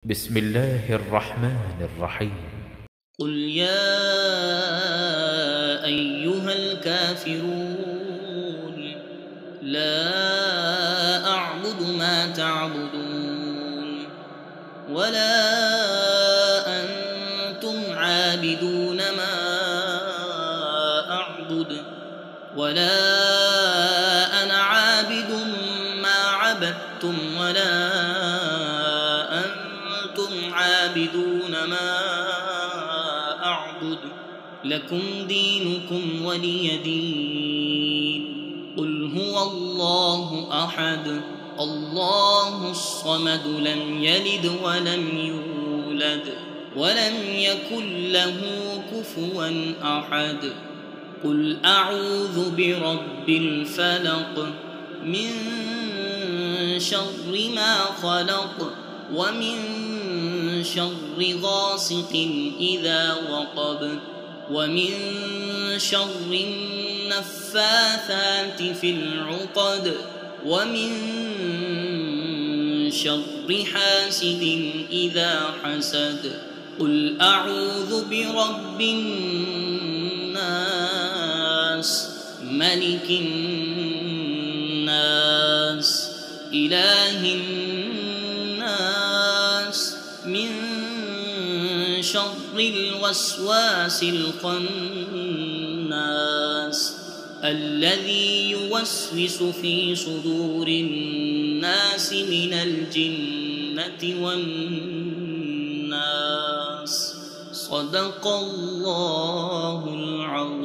بسم الله الرحمن الرحيم. قل يا أيها الكافرون لا أعبد ما تعبدون ولا أنتم عابدون ما أعبد ولا أنا عابد ما عبدتم ولا أنتم عابدون ما أعبد لكم دينكم ولي دين. قل هو الله أحد الله الصمد لم يلد ولم يولد ولم يكن له كفوا أحد. قل أعوذ برب الفلق من شر ما خلق ومن شر غاسق إذا وقب ومن شر النفاثات في العقد ومن شر حاسد إذا حسد. قل أعوذ برب الناس ملك الناس إله الناس من شر الوسواس الخناس الذي يوسوس في صدور الناس من الجنة والناس. صدق الله العظيم.